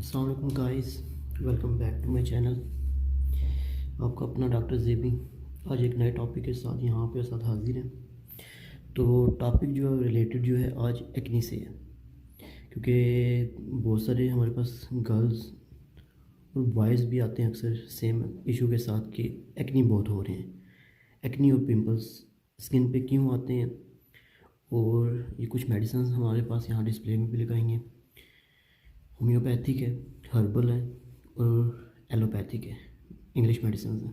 अस्सलाम वालेकुम guys, welcome back to my channel. आपका अपना डॉक्टर जेबी आज एक नए टॉपिक के साथ यहाँ पे साथ हाजिर है। तो टॉपिक जो है रिलेटेड जो है आज एक्नी से है, क्योंकि बहुत सारे हमारे पास गर्ल्स और बॉयज़ भी आते हैं अक्सर सेम इशू के साथ कि एक्नी बहुत हो रहे हैं। एक्नी और पिंपल्स स्किन पे क्यों आते हैं, और ये कुछ मेडिसिन हमारे पास यहाँ डिस्प्ले में भी लगाएंगे। होम्योपैथिक है, हर्बल है और एलोपैथिक है, इंग्लिश मेडिसिन है।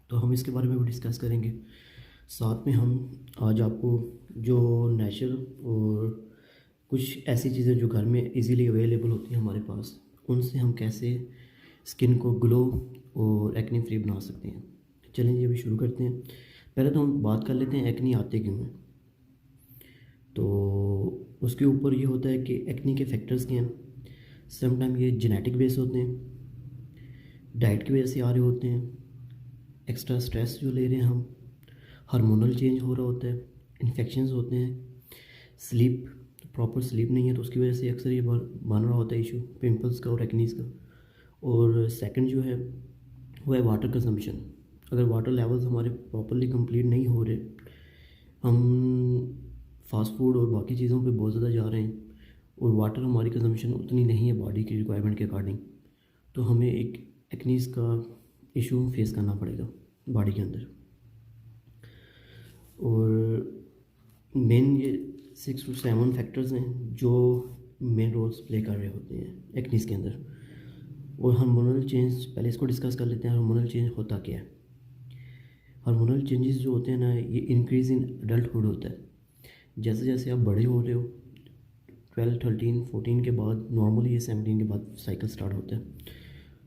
तो हम इसके बारे में भी डिस्कस करेंगे। साथ में हम आज आपको जो नेचुरल और कुछ ऐसी चीज़ें जो घर में इजीली अवेलेबल होती हैं हमारे पास, उनसे हम कैसे स्किन को ग्लो और एक्नी फ्री बना सकते हैं। चलिए अभी शुरू करते हैं। पहले तो हम बात कर लेते हैं एक्नी आते क्यों हैं। तो उसके ऊपर ये होता है कि एक्नी के फैक्टर्स क्या हैं। समटाइम ये जेनेटिक बेस होते हैं, डाइट की वजह से आ रहे होते हैं, एक्स्ट्रा स्ट्रेस जो ले रहे हैं हम, हार्मोनल चेंज हो रहा होता है, इन्फेक्शंस होते हैं, स्लीप प्रॉपर स्लीप नहीं है तो उसकी वजह से अक्सर ये बन रहा होता है इशू पिंपल्स का और एक्नीज का। और सेकंड जो है वो है वाटर कंजम्पशन। अगर वाटर लेवल्स हमारे प्रॉपरली कंप्लीट नहीं हो रहे, हम फास्ट फूड और बाकी चीज़ों पे बहुत ज़्यादा जा रहे हैं और वाटर हमारी कंजम्पशन उतनी नहीं है बॉडी की रिक्वायरमेंट के अकॉर्डिंग, तो हमें एक एक्नीज का इशू फेस करना पड़ेगा बॉडी के अंदर। और मेन ये 6 to 7 फैक्टर्स हैं जो मेन रोल्स प्ले कर रहे होते हैं एक्नीज के अंदर। और हार्मोनल चेंज, पहले इसको डिस्कस कर लेते हैं। हार्मोनल चेंज होता क्या है। हार्मोनल चेंजेस जो होते हैं ना, ये इंक्रीज़ इन एडल्टहुड होता है। जैसे जैसे आप बड़े हो रहे हो, 12, 13, 14 के बाद, नॉर्मली ये 17 के बाद साइकिल स्टार्ट होता है,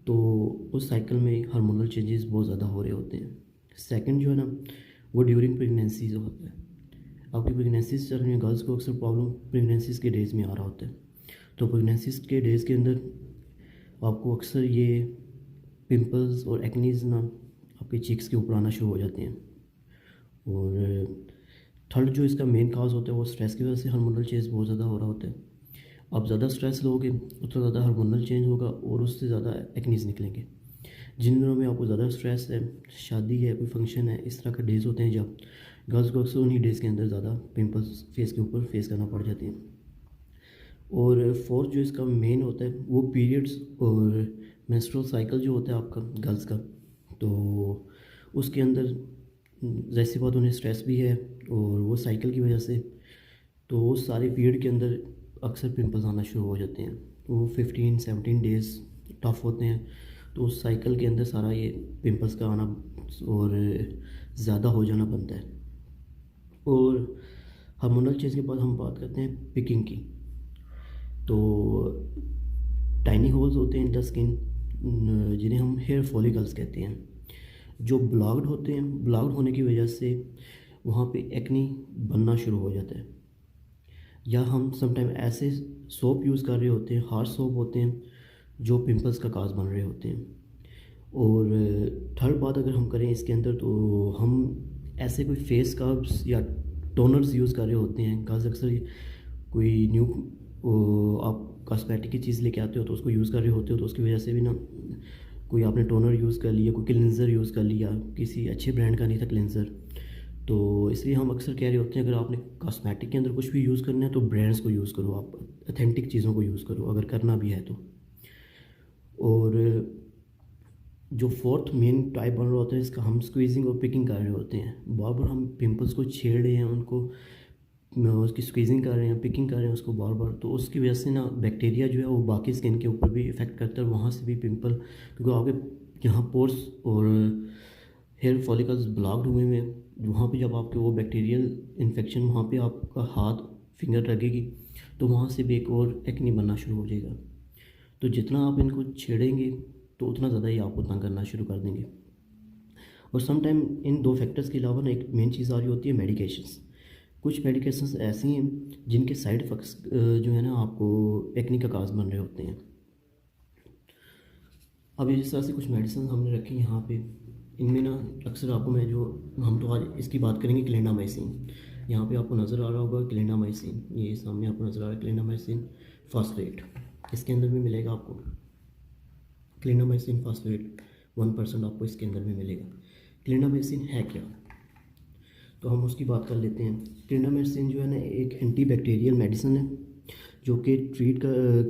तो उस साइकिल में हार्मोनल चेंजेस बहुत ज़्यादा हो रहे होते हैं। सेकंड जो है ना, वो ड्यूरिंग प्रेगनेंसीज होता है। आपकी प्रेगनेंसीज चल रही है, गर्ल्स को अक्सर प्रॉब्लम प्रेगनेंसीज के डेज़ में आ रहा होता है। तो प्रेगनेंसीज के डेज़ के अंदर आपको अक्सर ये पिंपल्स और एक्नीज ना आपके चीक्स के ऊपर आना शुरू हो जाते हैं। और थर्ड जो इसका मेन काज होता है वो स्ट्रेस की वजह से हार्मोनल चेंज बहुत ज़्यादा हो रहा होता है। आप ज़्यादा स्ट्रेस लोगे उतना ज़्यादा हार्मोनल चेंज होगा और उससे ज़्यादा एक्नीज निकलेंगे। जिन दिनों में आपको ज़्यादा स्ट्रेस है, शादी है, कोई फंक्शन है, इस तरह के डेज़ होते हैं जब गर्ल्स को अक्सर उन्हीं डेज़ के अंदर ज़्यादा पिंपल्स फेस के ऊपर फेस करना पड़ जाते हैं। और फोर्थ जो इसका मेन होता है वो पीरियड्स और मेंस्ट्रुअल साइकिल जो होता है आपका गर्ल्स का, तो उसके अंदर जैसी बात उन्हें स्ट्रेस भी है और वो साइकिल की वजह से, तो वो सारे पीरियड के अंदर अक्सर पिंपल्स आना शुरू हो जाते हैं। वो 15-17 डेज़ टफ होते हैं, तो उस साइकिल के अंदर सारा ये पिंपल्स का आना और ज़्यादा हो जाना बनता है। और हार्मोनल चेंज के बाद हम बात करते हैं पिकिंग की। तो टाइनी होल्स होते हैं इन द स्किन, जिन्हें हम हेयर फॉलिकल्स कहते हैं, जो ब्लॉक्ड होते हैं। ब्लॉक्ड होने की वजह से वहाँ पे एक्नी बनना शुरू हो जाता है। या हम समटाइम ऐसे सोप यूज़ कर रहे होते हैं, हार्ड सोप होते हैं, जो पिंपल्स का काज बन रहे होते हैं। और थर्ड बात अगर हम करें इसके अंदर, तो हम ऐसे कोई फेस स्क्रब्स या टोनर्स यूज़ कर रहे होते हैं। गाज अक्सर कोई न्यू आप कॉस्मेटिक की चीज़ लेके आते हो तो उसको यूज़ कर रहे होते हो, तो उसकी वजह से भी ना कोई आपने टोनर यूज़ कर लिया, कोई क्लिनज़र यूज़ कर लिया, किसी अच्छे ब्रांड का नहीं था क्लिनज़र, तो इसलिए हम अक्सर कह रहे होते हैं अगर आपने कॉस्मेटिक के अंदर कुछ भी यूज़ करना है तो ब्रांड्स को यूज़ करो, आप ऑथेंटिक चीज़ों को यूज़ करो अगर करना भी है तो। और जो फोर्थ मेन टाइप बन रहा होता है इसका, हम स्क्वीजिंग और पिकिंग कर रहे होते हैं। बार बार हम पिंपल्स को छेड़ रहे हैं, उनको उसकी स्क्वीजिंग कर रहे हैं, पिकिंग कर रहे हैं उसको बार बार, तो उसकी वजह से ना बैक्टीरिया जो है वो बाकी स्किन के ऊपर भी इफ़ेक्ट करता है, वहाँ से भी पिंपल, क्योंकि आपके यहाँ पोर्स और हेयर फॉलिकल्स ब्लॉक्ड हुए हैं, वहाँ पे जब आपके वो बैक्टीरियल इन्फेक्शन वहाँ पे आपका हाथ फिंगर लगेगी तो वहाँ से भी एक और एक्नी बनना शुरू हो जाएगा। तो जितना आप इनको छेड़ेंगे तो उतना ज़्यादा ही आपको तंग करना शुरू कर देंगे। और समटाइम इन दो फैक्टर्स के अलावा ना एक मेन चीज़ आ रही होती है मेडिकेशंस। कुछ मेडिकेशंस ऐसी हैं जिनके साइड इफ़ेक्ट्स जो है ना आपको एक्नी का काज बन रहे होते हैं। अब जिस तरह से कुछ मेडिसिन हमने रखी यहाँ पे, इनमें ना अक्सर आपको मैं जो, हम तो आज इसकी बात करेंगे क्लिंडामाइसिन। यहाँ पे आपको नज़र आ रहा होगा क्लिंडामाइसिन, ये सामने आपको नज़र आ रहा है क्लिंडामाइसिन फॉस्फेट। इसके अंदर भी मिलेगा आपको क्लिंडामाइसिन फॉस्फेट 1% आपको इसके अंदर भी मिलेगा। क्लिंडामाइसिन है क्या, तो हम उसकी बात कर लेते हैं। क्लिंडामाइसिन जो है ना एक एंटीबैक्टीरियल मेडिसिन है जो कि ट्रीट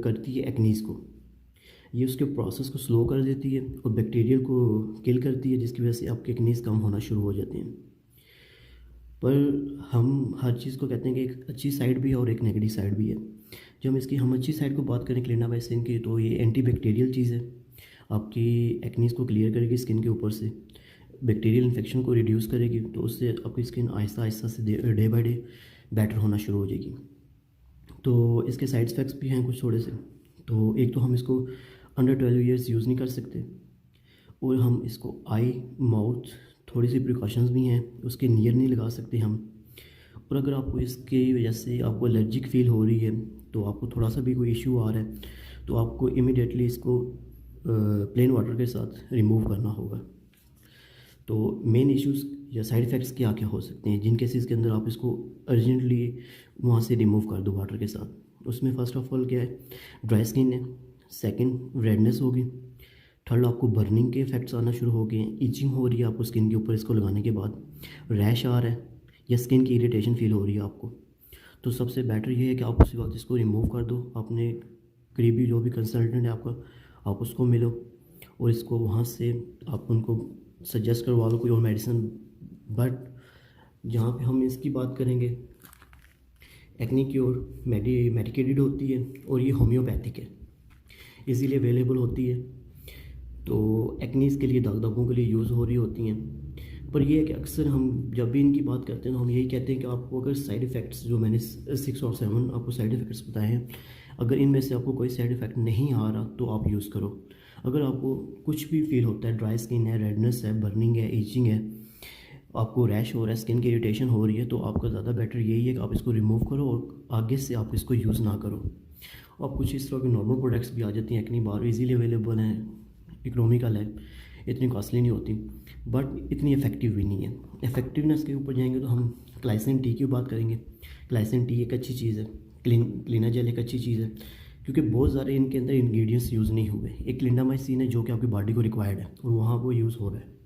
करती है एक्नीज़ को। ये उसके प्रोसेस को स्लो कर देती है और बैक्टीरियल को किल करती है, जिसकी वजह से आपके एक्नीज़ कम होना शुरू हो जाते हैं। पर हम हर चीज़ को कहते हैं कि एक अच्छी साइड भी है और एक नेगेटिव साइड भी है। जब हम अच्छी साइड को बात करें क्लिंडामाइसिन की, तो ये एंटीबैक्टीरियल चीज़ है, आपकी एक्नीज़ को क्लियर करेगी स्किन के ऊपर से, बैक्टीरियल इन्फेक्शन को रिड्यूस करेगी, तो उससे आपकी स्किन आहिस्ता आहिस्ता से डे बाय डे बेटर होना शुरू हो जाएगी। तो इसके साइड इफ़ेक्ट्स भी हैं कुछ थोड़े से। तो एक तो हम इसको अंडर 12 ईयर्स यूज़ नहीं कर सकते, और हम इसको आई माउथ थोड़ी सी प्रिकॉशंस भी हैं, उसके नियर नहीं लगा सकते हम। और अगर आपको इसकी वजह से आपको एलर्जिक फ़ील हो रही है, तो आपको थोड़ा सा भी कोई इशू आ रहा है, तो आपको इमीडिएटली इसको प्लेन वाटर के साथ रिमूव करना होगा। तो मेन इश्यूज़ या साइड इफ़ेक्ट्स क्या क्या हो सकते हैं जिन केसेस के अंदर आप इसको अर्जेंटली वहाँ से रिमूव कर दो वाटर के साथ। उसमें फ़र्स्ट ऑफ ऑल क्या है, ड्राई स्किन है, सेकंड रेडनेस होगी, थर्ड आपको बर्निंग के इफेक्ट्स आना शुरू हो गए हैं, ईचिंग हो रही है आपको स्किन के ऊपर इसको लगाने के बाद, रैश आ रहा है या स्किन की इरिटेशन फील हो रही है आपको। तो सबसे बेटर ये है कि आप उसी वक्त इसको रिमूव कर दो, अपने करीबी जो भी कंसल्टेंट है आपका, आप उसको मिलो और इसको वहाँ से आप उनको सजेस्ट करवा लो कोई और मेडिसिन। बट जहाँ पे हम इसकी बात करेंगे, एक्नी क्योर मेडिकेटेड होती है और ये होम्योपैथिक है, इजीली अवेलेबल होती है, तो एक्नीज़ के लिए, दाग दागों के लिए यूज़ हो रही होती हैं। पर ये है कि अक्सर हम जब भी इनकी बात करते हैं तो हम यही कहते हैं कि आपको अगर साइड इफ़ेक्ट्स जो मैंने 6 और 7 आपको साइड इफ़ेक्ट्स बताए हैं, अगर इनमें से आपको कोई साइड इफ़ेक्ट नहीं आ रहा तो आप यूज़ करो। अगर आपको कुछ भी फील होता है, ड्राई स्किन है, रेडनेस है, बर्निंग है, ईचिंग है, आपको रैश हो रहा है, स्किन की इरिटेशन हो रही है, तो आपका ज़्यादा बेटर यही है कि आप इसको रिमूव करो और आगे से आप इसको यूज़ ना करो। अब कुछ इस तरह के नॉर्मल प्रोडक्ट्स भी आ जाती हैं एक्नी बार, इजीली अवेलेबल हैं, इकोनॉमिकल है, इतनी कॉस्टली नहीं होती, बट इतनी इफेक्टिव भी नहीं है। इफेक्टिवनेस के ऊपर जाएंगे तो हम क्लाइसिन टी की बात करेंगे। क्लाइसिन टी एक अच्छी चीज़ है, क्लीना जेल एक अच्छी चीज़ है, क्योंकि बहुत सारे इनके अंदर इंग्रेडिएंट्स यूज़ नहीं हुए। एक क्लिंडामाइसिन है जो कि आपकी बॉडी को रिक्वायर्ड है और वहाँ वो यूज़ हो रहा है।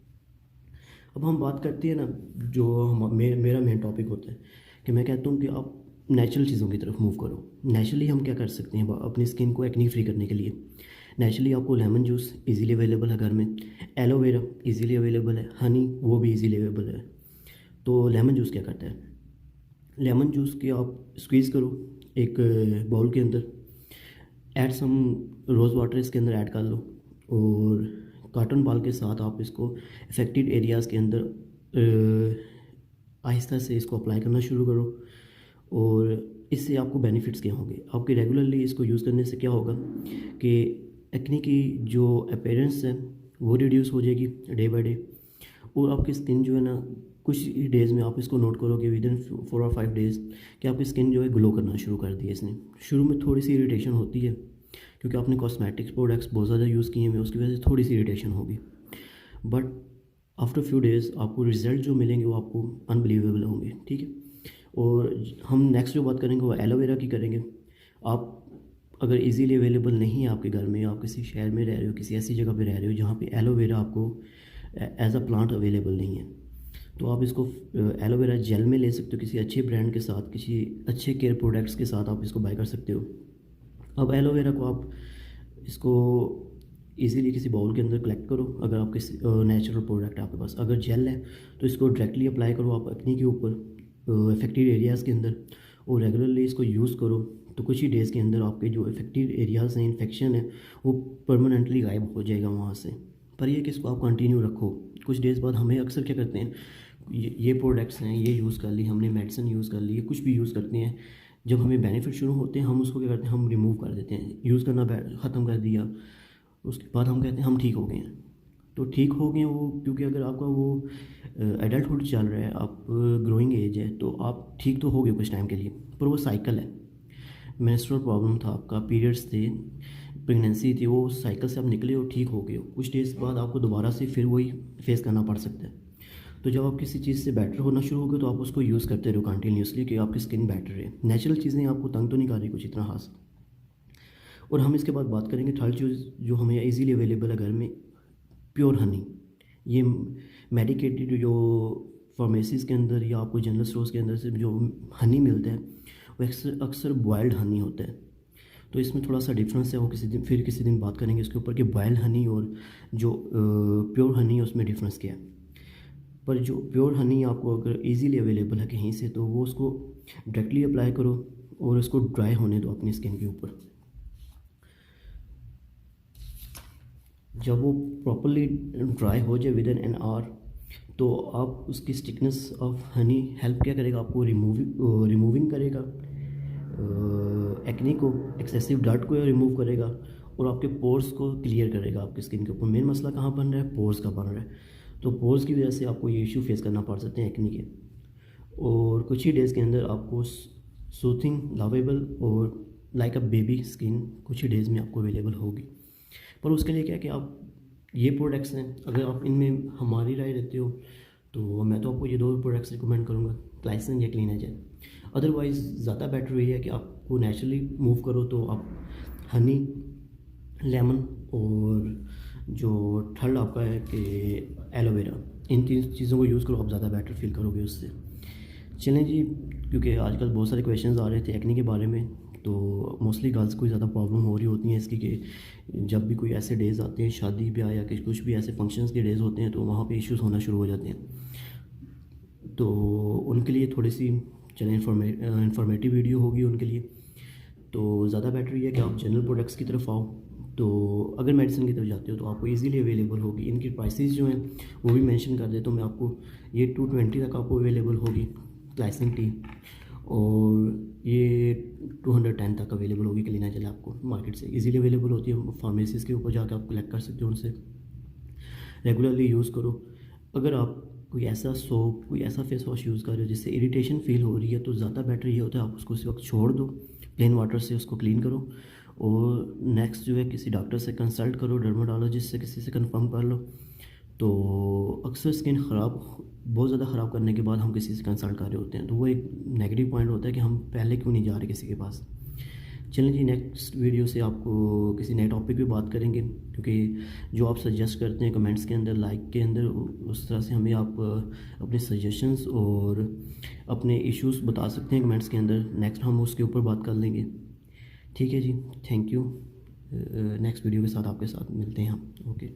अब हम बात करते हैं ना, जो मेरा मेन टॉपिक होता है कि मैं कहता हूँ कि आप नेचुरल चीज़ों की तरफ मूव करो। नेचुरली हम क्या कर सकते हैं अपनी स्किन को एक्नी फ्री करने के लिए? नेचुरली आपको लेमन जूस इजीली अवेलेबल है घर में, एलोवेरा इजीली अवेलेबल है, हनी वो भी इजीली अवेलेबल है। तो लेमन जूस क्या करता है, लेमन जूस के आप स्क्वीज़ करो एक बाउल के अंदर, ऐड सम रोज़ वाटर इसके अंदर ऐड कर लो और कॉटन बॉल के साथ आप इसको अफेक्टेड एरियाज़ के अंदर आहिस्ता से इसको अप्लाई करना शुरू करो। और इससे आपको बेनिफिट्स क्या होंगे, आपके रेगुलरली इसको यूज़ करने से क्या होगा कि एक्ने की जो अपीयरेंस है वो रिड्यूस हो जाएगी डे बाय डे, और आपकी स्किन जो है ना, कुछ ही डेज़ में आप इसको नोट करोगे विद इन 4 और 5 डेज़ कि आपकी स्किन जो है ग्लो करना शुरू कर दी है इसने। शुरू में थोड़ी सी इरिटेशन होती है क्योंकि आपने कॉस्मेटिक्स प्रोडक्ट्स बहुत ज़्यादा यूज़ किए हैं, उसकी वजह से थोड़ी सी इरिटेशन होगी, बट आफ्टर फ्यू डेज़ आपको रिज़ल्ट जो मिलेंगे वो आपको अनबिलीवेबल होंगे, ठीक है। और हम नेक्स्ट जो बात करेंगे वो एलोवेरा की करेंगे। आप अगर इजीली अवेलेबल नहीं है आपके घर में, आप किसी शहर में रह रहे हो, किसी ऐसी जगह पे रह रहे हो जहाँ पे एलोवेरा आपको एज अ प्लांट अवेलेबल नहीं है, तो आप इसको एलोवेरा जेल में ले सकते हो, किसी अच्छे ब्रांड के साथ, किसी अच्छे केयर प्रोडक्ट्स के साथ आप इसको बाय कर सकते हो। अब एलोवेरा को आप इसको इजीली किसी बाउल के अंदर कलेक्ट करो, अगर आप किसी नेचुरल प्रोडक्ट है आपके पास, अगर जेल है तो इसको डायरेक्टली अप्लाई करो आप एक्नी के ऊपर इफेक्टेड एरियाज़ के अंदर, और रेगुलरली इसको यूज़ करो, तो कुछ ही डेज़ के अंदर आपके जो इफेक्टेड एरियाज़ हैं, इन्फेक्शन है, वो परमानेंटली गायब हो जाएगा वहाँ से। पर ये कि इसको आप कंटिन्यू रखो। कुछ डेज़ बाद हमें अक्सर क्या करते हैं, ये प्रोडक्ट्स हैं, ये यूज़ कर ली हमने, मेडिसिन यूज़ कर ली, कुछ भी यूज़ करते हैं, जब हमें बेनिफिट शुरू होते हैं हम उसको क्या करते हैं, हम रिमूव कर देते हैं, यूज़ करना ख़त्म कर दिया, उसके बाद हम कहते हैं हम ठीक हो गए हैं। तो ठीक हो गए वो, क्योंकि अगर आपका वो एडल्टहुड चल रहा है, आप ग्रोइंग एज है, तो आप ठीक तो हो गए कुछ टाइम के लिए, पर वो साइकिल है। मेंस्ट्रुअल प्रॉब्लम था आपका, पीरियड्स थे, प्रेगनेंसी थी, वो साइकिल से आप निकले हो, ठीक हो गए हो, कुछ डेज़ बाद आपको दोबारा से फिर वही फेस करना पड़ सकता है। तो जब आप किसी चीज़ से बेटर होना शुरू हो गए तो आप उसको यूज़ करते रहो कंटिन्यूसली कि आपकी स्किन बेटर है। नेचुरल चीज़ें आपको तंग तो नहीं कर रही कुछ इतना खास। और हम इसके बाद बात करेंगे थर्ड चीज़ जो हमें इजीली अवेलेबल है घर में, प्योर हनी। ये मेडिकेटेड जो फार्मेसीज़ के अंदर या आपको जनरल स्टोर्स के अंदर से जो हनी मिलता है वो अक्सर बॉयल्ड हनी होता है। तो इसमें थोड़ा सा डिफरेंस है, वो किसी दिन बात करेंगे इसके ऊपर कि बॉयल्ड हनी और जो प्योर हनी है उसमें डिफरेंस क्या है। पर जो प्योर हनी आपको अगर इजीली अवेलेबल है कहीं से, तो वो उसको डायरेक्टली अप्लाई करो और उसको ड्राई होने दो अपनी स्किन के ऊपर। जब वो प्रॉपरली ड्राई हो जाए विद इन एन आवर, तो आप उसकी स्टिकनेस ऑफ हनी हेल्प क्या करेगा, आपको रिमूविंग करेगा एक्ने को, एक्सेसिव डर्ट को रिमूव करेगा और आपके पोर्स को क्लियर करेगा आपकी स्किन के ऊपर। मेन मसला कहाँ बन रहा है, पोर्स का बन रहा है। तो पोर्स की वजह से आपको ये इशू फेस करना पड़ सकते हैं एक्ने के। और कुछ ही डेज़ के अंदर आपको सूथिंग, लवेबल और लाइक अ बेबी स्किन कुछ ही डेज़ में आपको अवेलेबल होगी। पर उसके लिए क्या है कि आप ये प्रोडक्ट्स हैं, अगर आप इनमें हमारी राय देते हो तो मैं तो आपको ये 2 प्रोडक्ट्स रिकमेंड करूँगा, ग्लाइसिन या क्लीनाजेल। अदरवाइज़ ज़्यादा बेटर ये है कि आपको नेचुरली मूव करो, तो आप हनी, लेमन और जो थर्ड आपका है कि एलोवेरा, इन 3 चीज़ों को यूज़ करो, आप ज़्यादा बेटर फील करोगे उससे। चलें जी, क्योंकि आजकल बहुत सारे क्वेश्चंस आ रहे थे एक्ने के बारे में, तो मोस्टली गर्ल्स को ज़्यादा प्रॉब्लम हो रही होती हैं इसकी कि जब भी कोई ऐसे डेज़ आते हैं, शादी ब्याह या कुछ भी ऐसे फंक्शंस के डेज़ होते हैं, तो वहाँ पे इश्यूज़ होना शुरू हो जाते हैं। तो उनके लिए थोड़ी सी चलें इंफॉर्मेटिव वीडियो होगी उनके लिए। तो ज़्यादा बेटर ये है कि आप जनरल प्रोडक्ट्स की तरफ आओ। तो अगर मेडिसिन की तरफ जाते हो तो आपको इजीली अवेलेबल होगी। इनकी प्राइसेस जो हैं वो भी मेंशन कर देता हूँ मैं आपको। ये 220 तक आपको अवेलेबल होगी ग्लाइसिन टी, और ये 210 तक अवेलेबल होगी क्लीनाजेल। आपको मार्केट से इजीली अवेलेबल होती है, फार्मेसीज़ के ऊपर जाकर आप कलेक्ट कर सकते हो उनसे। रेगुलरली यूज़ करो। अगर आप कोई ऐसा सोप, कोई ऐसा फेस वॉश यूज़ कर रहे हो जिससे इरिटेशन फील हो रही है, तो ज़्यादा बेटर ये होता है आप उसको उसी वक्त छोड़ दो, प्लेन वाटर से उसको क्लीन करो और नेक्स्ट जो है किसी डॉक्टर से कंसल्ट करो, डर्माटोलॉजिस्ट से किसी से कंफर्म कर लो। तो अक्सर स्किन बहुत ज़्यादा ख़राब करने के बाद हम किसी से कंसल्ट कर रहे होते हैं, तो वो एक नेगेटिव पॉइंट होता है कि हम पहले क्यों नहीं जा रहे किसी के पास। चलें जी, नेक्स्ट वीडियो से आपको किसी नए टॉपिक पे बात करेंगे, क्योंकि जो आप सजेस्ट करते हैं कमेंट्स के अंदर, लाइक के अंदर, उस तरह से हमें आप अपने सजेशंस और अपने इश्यूज़ बता सकते हैं कमेंट्स के अंदर। नेक्स्ट हम उसके ऊपर बात कर लेंगे। ठीक है जी, थैंक यू। नेक्स्ट वीडियो के साथ आपके साथ मिलते हैं हम। ओके।